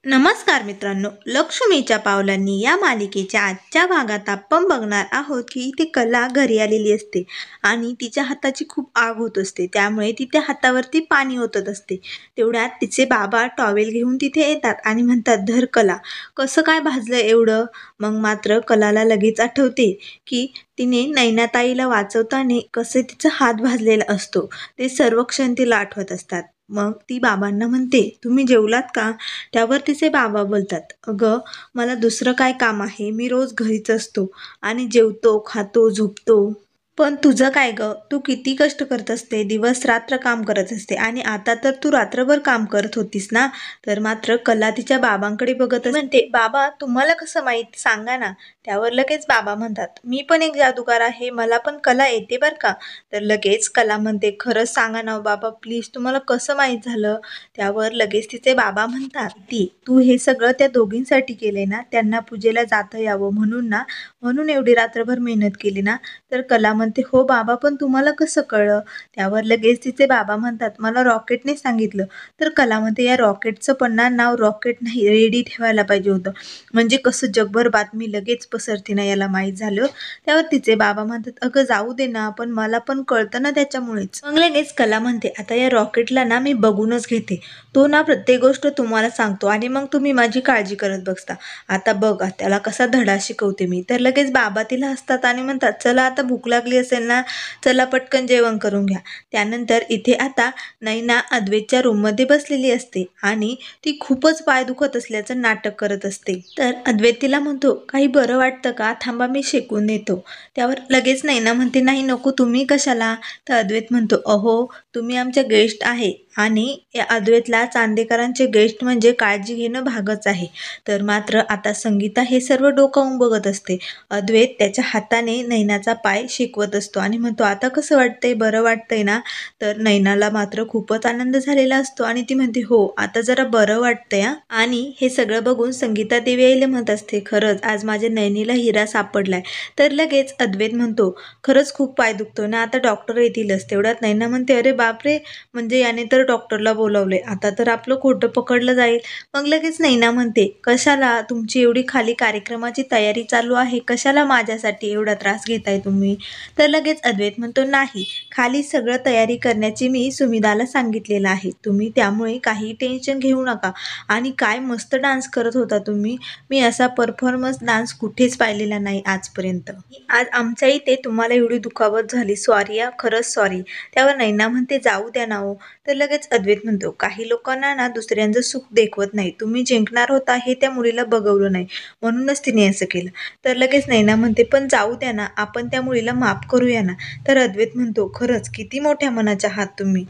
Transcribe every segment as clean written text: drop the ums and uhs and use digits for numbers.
नमस्कार मित्रांनो, लक्ष्मीच्या पावलांनी या मालिकेच्या आजच्या भागात आपण बघणार आहोत की इथे कला घरी आलेली असते आणि तिच्या हाताची खूप आग होत असते. त्यामुळे तिच्या हातावरती पाणी ओतत असते. तेवढ्यात तिचे बाबा टॉवेल घेऊन तिथे येतात आणि म्हणतात, धर कला, कसं काय भाजलं एवढं. मग मात्र कलाला लगेच आठवते की तिने नैनाताईला वाचवताना कसे तिचा हात भाजलेला असतो. ते सर्व क्षण तिला आठवत असतात. मग ती बाबांना म्हणते, तुम्ही जेवलात का? त्यावर तिचे बाबा बोलतात, अगं मला दुसरं काय काम आहे, मी रोज घरीच असतो आणि जेवतो, खातो, झोपतो. पण तुझं काय ग, तू किती कष्ट करत असते, दिवस रात्र काम करत असते आणि आता तर तू रात्रभर काम करत होतीस ना. तर मात्र कला तिच्या बाबांकडे बघत म्हणते, बाबा तुम्हाला कसं माहीत, सांगा ना. त्यावर लगेच बाबा म्हणतात, मी पण एक जादूगार आहे, मला पण कला येते बरं का. तर लगेच कला म्हणते, खरंच सांगा ना बाबा प्लीज, तुम्हाला कसं माहीत झालं. त्यावर लगेच तिचे बाबा म्हणतात, तू हे सगळं त्या दोघींसाठी केले ना, त्यांना पूजेला जाता यावं म्हणून ना, म्हणून एवढी रात्रभर मेहनत केली ना. तर कला म्हणते, हो बाबा, पण तुम्हाला कसं कळलं. त्यावर लगेच तिचे बाबा म्हणतात, मला रॉकेटने सांगितलं. तर कला म्हणते, या रॉकेटचं पण ना नाव रॉकेट नाही, रेडी ठेवायला पाहिजे होतं, म्हणजे कसं जगभर बातमी लगेच पसरते ना याला माहीत झालं. त्यावर तिचे बाबा म्हणतात, अगं जाऊ दे ना, पण मला पण कळतं ना त्याच्यामुळेच. मग लगेच कला म्हणते, आता या रॉकेटला ना मी बघूनच घेते, तो ना प्रत्येक गोष्ट तुम्हाला सांगतो आणि मग तुम्ही माझी काळजी करत बसता. आता बघा त्याला कसा धडा शिकवते मी. तर लगेच बाबा तिला हसतात आणि म्हणतात, चला आता भूक लागली असेल ना, चला पटकन जेवण करून घ्या. त्यानंतर इथे आता नैना अद्वैतच्या रूममध्ये बसलेली असते आणि ती खूपच पाय दुखत असल्याचं नाटक करत असते. तर अद्वैत तिला म्हणतो, काही बरं वाटतं का, थांबा मी शेकून देतो. त्यावर लगेच नैना म्हणते, नाही नको, तुम्ही कशाला. तर अद्वैत म्हणतो, अहो तुम्ही आमच्या गेस्ट आहे आणि या अद्वैतला चांदेकरांचे गेस्ट म्हणजे काळजी घेणं भागच आहे. तर मात्र आता संगीता हे सर्व डोकावून बघत असते. अद्वैत त्याच्या हाताने नैनाचा पाय शिकवत असतो आणि म्हणतो, आता कसं वाटतंय, बरं वाटतंय ना. तर नैनाला मात्र खूपच आनंद झालेला असतो आणि ती म्हणते, हो आता जरा बरं वाटतंय. आणि हे सगळं बघून संगीता देवी आईला म्हणत असते, खरंच आज माझ्या नैनीला हिरा सापडलाय. तर लगेच अद्वैत म्हणतो, खरंच खूप पाय दुखतो ना, आता डॉक्टर येतीलच. तेवढ्यात नैना म्हणते, अरे बापरे, म्हणजे याने तर डॉक्टरला बोलावले, आता तर आपलं खोटं पकडलं जाईल. मग लगेच नैना म्हणते, कशाला, तुमची एवढी खाली कार्यक्रमाची तयारी चालू आहे, कशाला माझ्यासाठी एवढा त्रास घेताय तुम्ही. तर लगेच अद्वैत म्हणतो, नाही, खाली सगळं तयारी करण्याची मी सुमिदाला सांगितलेलं आहे, तुम्ही त्यामुळे काही टेन्शन घेऊ नका. आणि काय मस्त डान्स करत होता तुम्ही, मी असा परफॉर्मन्स डान्स कुठेच पाहिलेला नाही आजपर्यंत. आज आमच्या इथे तुम्हाला एवढी दुखापत झाली, सॉरी या, खरंच सॉरी. त्यावर नैना म्हणते, जाऊ द्या ना हो. तर लगेच अद्वैत म्हणतो, काही लोकांना ना दुसऱ्यांचं सुख देखवत नाही, तुम्ही जिंकणार होता हे त्या मुलीला बघवलं नाही, म्हणूनच तिने असं केलं. तर लगेच नैना म्हणते, पण जाऊ द्या ना, आपण त्या मुलीला माफ करूया ना. तर अद्वैत म्हणतो, खरंच किती मोठ्या मनाच्या आहात तुम्ही,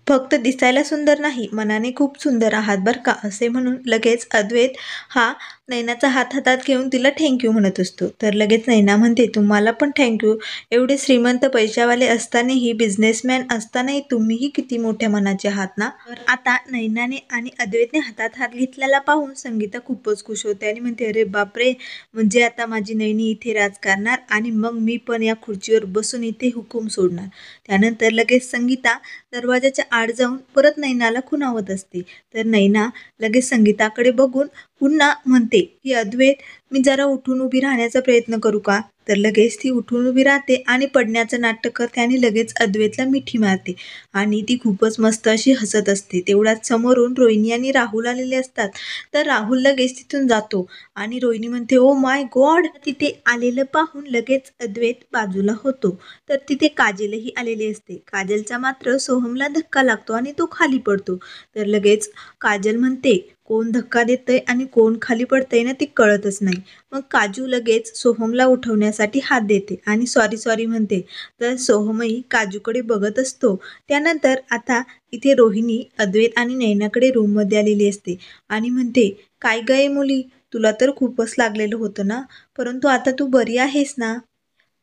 फक्त दिसायला सुंदर नाही, मनाने खूप सुंदर आहात बरं का. असे म्हणून लगेच अद्वैत हा नैनाचा हात हातात घेऊन तिला थँक्यू म्हणत असतो. तर लगेच नैना म्हणते, तुम्हाला पण थँक्यू, एवढे श्रीमंत पैशावाले असतानाही, बिझनेसमॅन असतानाही तुम्हीही किती मोठ्या मनाचे आहात ना. तर आता नैनाने आणि अद्वैतने हातात हात घेतलेला पाहून संगीता खूपच खुश होते आणि म्हणते, अरे बापरे, म्हणजे आता माझी नैनी इथे राज करणार आणि मग मी पण या खुर्चीवर बसून इथे हुकूम सोडणार. त्यानंतर लगेच संगीता दरवाजाच्या आड जाऊन परत नैनाला खुणावत असते. तर नैना लगेच संगीताकडे बघून पुन्हा म्हणते, की अद्वैत, मी जरा उठून उभी राहण्याचा प्रयत्न करू का. तर लगेच ती उठून उभी राहते आणि पडण्याचं नाटक करते आणि लगेच अद्वैतला मिठी मारते आणि ती खूपच मस्त अशी हसत असते. तेवढ्यात समोरून रोहिणी आणि राहुल आलेले असतात. तर राहुल लगेच तिथून जातो आणि रोहिणी म्हणते, ओ माय गॉड. तिथे आलेलं पाहून लगेच अद्वैत बाजूला होतो. तर तिथे काजलही आलेली असते. काजलचा मात्र सोहमला धक्का लागतो आणि तो खाली पडतो. तर लगेच काजल म्हणते, कोण धक्का देतंय आणि कोण खाली पडतंय ना ते कळतच नाही. मग काजू लगेच सोहमला उठवण्यासाठी हात देते आणि सॉरी सॉरी म्हणते. तर सोहमही काजूकडे बघत असतो. त्यानंतर आता इथे रोहिणी अद्वैत आणि नैनाकडे रूममध्ये आलेली असते आणि म्हणते, काय गय मुली, तुला तर खूपच लागलेलं होतं ना, परंतु आता तू बरी आहेस ना.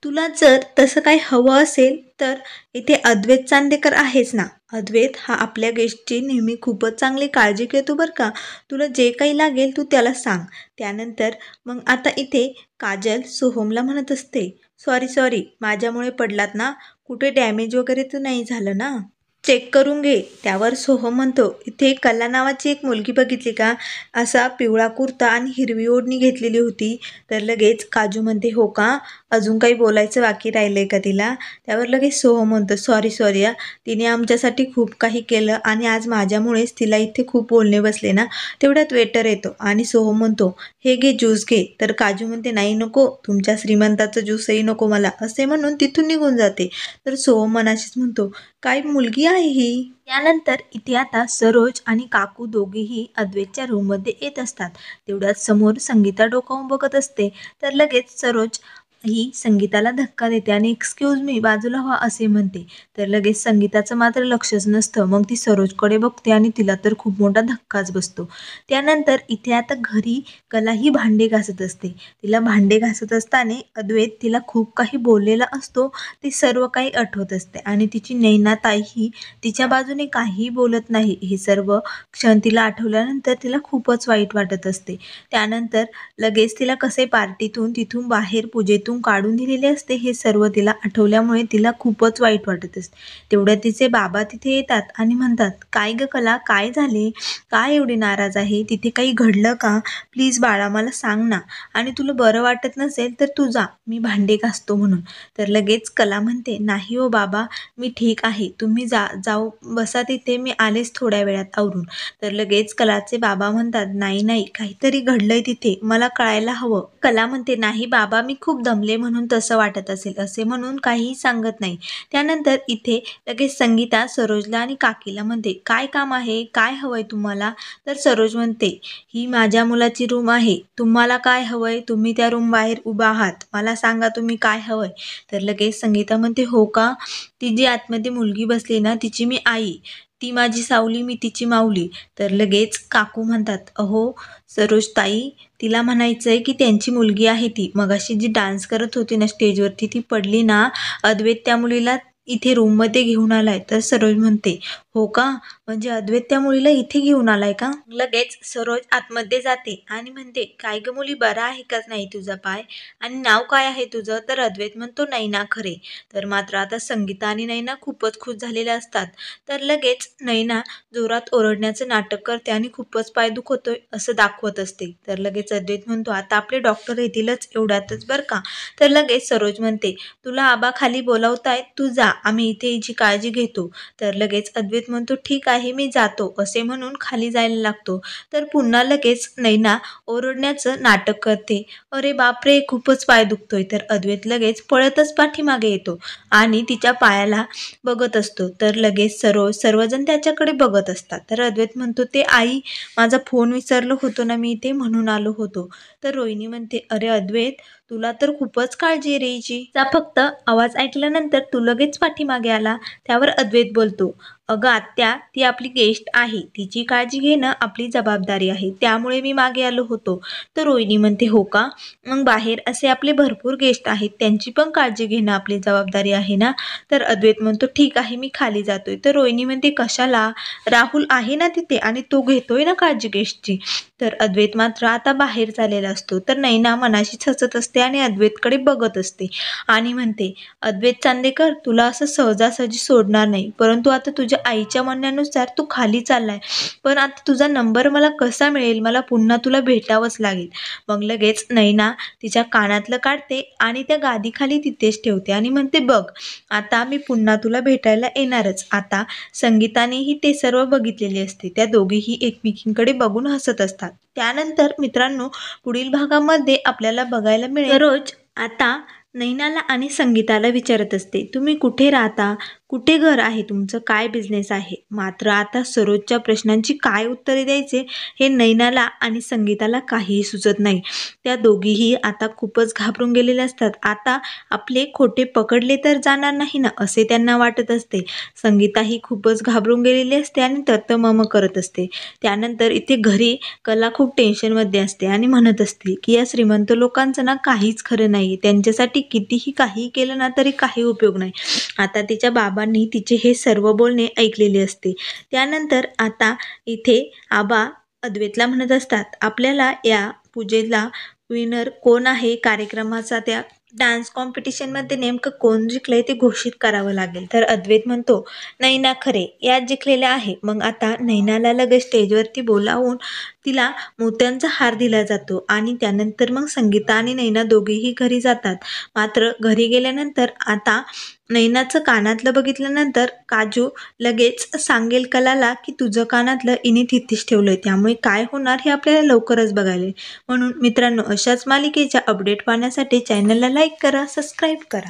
तुला जर तसं काही हवं असेल तर इथे अद्वैत चांदेकर आहेच ना. अद्वैत हा आपल्या गेस्टची नेहमी खूपच चांगली काळजी घेतो बरं का. तुला जे काही लागेल तू त्याला सांग. त्यानंतर मग आता इथे काजल सोहमला म्हणत असते, सॉरी सॉरी, माझ्यामुळे पडलात ना, कुठे डॅमेज वगैरे तर नाही झालं ना. चेक करून घे. त्यावर सोहम म्हणतो, इथे कला नावाची एक मुलगी बघितली का? असा पिवळा कुर्ता आणि हिरवी ओढणी घेतलेली होती. तर लगेच काजू म्हणते, हो का? अजून काही बोलायचं बाकी राहिलंय का तिला? त्यावर लगेच सोहम म्हणतो, सॉरी सॉरी या, तिने आमच्यासाठी खूप काही केलं आणि आज माझ्यामुळेच तिला इथे खूप बोलणे बसले ना. तेवढ्यात वेटर येतो आणि सोहम म्हणतो, हे घे ज्यूस घे. तर काजू म्हणते, नाही नको, तुमच्या श्रीमंताचं ज्यूसही नको मला, असे म्हणून तिथून निघून जाते. तर सोहम मनाशीच म्हणतो, काय मुलगी आहे ही. त्यानंतर इथे आता सरोज आणि काकू दोघेही अद्वैतच्या रूममध्ये येत असतात. तेवढ्यात समोर संगीता डोकावून बघत असते. तर लगेच सरोज ही संगीताला धक्का देते आणि एक्सक्यूज मी, बाजूला व्हा असे म्हणते. तर लगेच संगीताचं मात्र लक्षच नसतं. मग ती सरोजकडे बघते आणि तिला तर खूप मोठा धक्काच बसतो. त्यानंतर इथे आता घरी कला ही भांडे घासत असते. तिला भांडे घासत असताना अद्वैत तिला खूप काही बोललेला असतो. ते सर्व काही आठवत असते आणि तिची नैनाताईही तिच्या बाजूने काहीही बोलत नाही. हे सर्व क्षण तिला आठवल्यानंतर तिला खूपच वाईट वाटत असते. त्यानंतर लगेच तिला कसे पार्टीतून तिथून बाहेर पूजेतून काढून दिलेले असते, हे सर्व तिला आठवल्यामुळे तिला खूपच वाईट वाटत असते. तेवढ्यात तिचे बाबा तिथे येतात आणि म्हणतात, काय ग कला, काय झाले? काय एवढी नाराज आहे? तिथे काही घडलं का? प्लीज बाळा मला सांग ना, आणि तुला बरं वाटत नसेल तर तू जा, मी भांडे घासतो म्हणून. तर लगेच कला म्हणते, नाही हो बाबा, मी ठीक आहे, तुम्ही जाऊ बसा तिथे, मी आलेच थोड्या वेळात आवरून. तर लगेच कलाचे बाबा म्हणतात, नाही नाही, काहीतरी घडलंय तिथे, मला कळायला हवं. कला म्हणते, नाही बाबा, मी खूप दमले म्हणून तसं वाटत असेल, असे म्हणून काहीही सांगत नाही. त्यानंतर इथे लगेच संगीता सरोजला आणि काकीला म्हणते, काय काम आहे, काय हवंय तुम्हाला? तर सरोज म्हणते, ही माझ्या मुलाची रूम आहे, तुम्हाला काय हवंय? तुम्ही त्या रूम बाहेर उभा आहात, मला सांगा तुम्ही काय हवंय. तर लगेच संगीता म्हणते, हो का? ती जी आतमध्ये मुलगी बसली ना, तिची मी आई, ती माझी सावली, मी तिची माऊली. तर लगेच काकू म्हणतात, अहो सरोज ताई, तिला म्हणायचंय की त्यांची मुलगी आहे ती, मगाशी जी डान्स करत होती ना स्टेजवरती, ती पडली ना, अद्वैत त्या मुलीला इथे रूममध्ये घेऊन आलाय. तर सरोज म्हणते, हो का? म्हणजे अद्वैत त्या मुलीला इथे घेऊन आलाय का? लगेच सरोज आतमध्ये जाते आणि म्हणते, काय ग मुली, बरा आहे का नाही तुझा पाय? आणि नाव काय आहे तुझं? तर अद्वैत म्हणतो, नैना खरे. तर मात्र आता संगीता आणि नैना खूपच खुश झालेल्या असतात. तर लगेच नैना जोरात ओरडण्याचं नाटक करते आणि खूपच पाय दुखतोय असं दाखवत असते. तर लगेच अद्वैत म्हणतो, आता आपले डॉक्टर येतीलच एवढ्यातच बरं का. तर लगेच सरोज म्हणते, तुला आबा खाली बोलावतायत, तू जा, आम्ही इथे हिची काळजी घेतो. तर लगेच अद्वैत म्हणतो, ठीक आहे मी जातो, असे म्हणून खाली जायला लागतो. तर पुन्हा लगेच नैना ओरडण्याचं नाटक करते. अरे बापरे, खूपच पाय दुखतोय. तर अद्वैत लगेच पळतच पाठीमागे येतो आणि तिच्या पायाला बघत असतो. तर लगेच सर्वजण त्याच्याकडे बघत असतात. तर अद्वैत म्हणतो, ते आई, माझा फोन विसरलो होतो ना मी इथे, म्हणून आलो होतो. तर रोहिणी म्हणते, अरे अद्वैत, तुला तर खूपच काळजी आहे रे हिची. चा फक्त आवाज ऐकल्यानंतर तू लगेच पाठीमागे आला. त्यावर अद्वैत बोलतो, अगं आत्या, ती आपली गेस्ट आहे, तिची काळजी घेणं आपली जबाबदारी आहे, त्यामुळे मी मागे आलो होतो. तर रोहिणी म्हणते, हो का? मग बाहेर असे आपले भरपूर गेस्ट आहेत, त्यांची पण काळजी घेणं आपली जबाबदारी आहे ना. तर अद्वैत म्हणतो, ठीक आहे मी खाली जातोय. तर रोहिणी म्हणते, कशाला? राहुल आहे ना तिथे आणि तो घेतोय ना काळजी गेस्टची. तर अद्वैत मात्र आता बाहेर चाललेला असतो. तर नैना मनाशीच हसत असते आणि अद्वैतकडे बघत असते आणि म्हणते, अद्वैत चांदेकर, तुला असं सहजासहजी सोडणार नाही, परंतु आता तुझ्या आईच्या म्हणण्यानुसार तू खाली चाललाय, पण आता तुझा नंबर मला कसा मिळेल? मला पुन्हा तुला भेटावंच लागेल. मग लगेच नैना तिच्या कानातलं काढते आणि त्या गादीखाली तिथेच ठेवते आणि म्हणते, बघ, आता मी पुन्हा तुला भेटायला येणारच. आता संगीतानेही ते सर्व बघितलेले असते. त्या दोघीही एकमेकींकडे बघून हसत असतात. त्यानंतर मित्रांनो, पुढील भागामध्ये आपल्याला बघायला मिळेल, सरोज आता नैनाला आणि संगीताला विचारत असते, तुम्ही कुठे राहता, कुठे घर आहे तुमचं, काय बिझनेस आहे. मात्र आता सरोजच्या प्रश्नांची काय उत्तरे द्यायचे हे नैनाला आणि संगीताला काहीही सुचत नाही. त्या दोघीही आता खूपच घाबरून गेलेल्या असतात. आता आपले खोटे पकडले तर जाणार नाही ना, असे त्यांना वाटत असते. संगीताही खूपच घाबरून गेलेली असते आणि तत्तमम करत असते. त्यानंतर इथे घरी कला खूप टेन्शनमध्ये असते आणि म्हणत असते की या श्रीमंत लोकांचं ना काहीच खरं नाही, त्यांच्यासाठी कितीही काही केलं ना तरी काही उपयोग नाही. आता तिच्या बाबांनी तिचे हे सर्व बोलणे ऐकलेले असते. त्यानंतर आता इथे आबा अद्वैतला म्हणत असतात, आपल्याला या पूजेला विनर कोण आहे कार्यक्रमाचा, त्या डान्स कॉम्पिटिशनमध्ये नेमकं कोण जिंकलंय ते घोषित करावं लागेल. तर अद्वैत म्हणतो, नैना खरे यात जिंकलेल्या आहे. मग आता नैनाला लगेच स्टेजवरती बोलावून तिला मोत्यांचा हार दिला जातो आणि त्यानंतर मग संगीता आणि नैना दोघेही घरी जातात. मात्र घरी गेल्यानंतर आता नैनाचं कानातलं बघितल्यानंतर काजू लगेच सांगेल कलाला की तुझं कानातलं इने तिथेच ठेवलंय. त्यामुळे काय होणार हे आपल्याला लवकरच बघायला येईल. म्हणून मित्रांनो, अशाच मालिकेच्या अपडेट पाहण्यासाठी चॅनलला लाईक करा, सबस्क्राईब करा.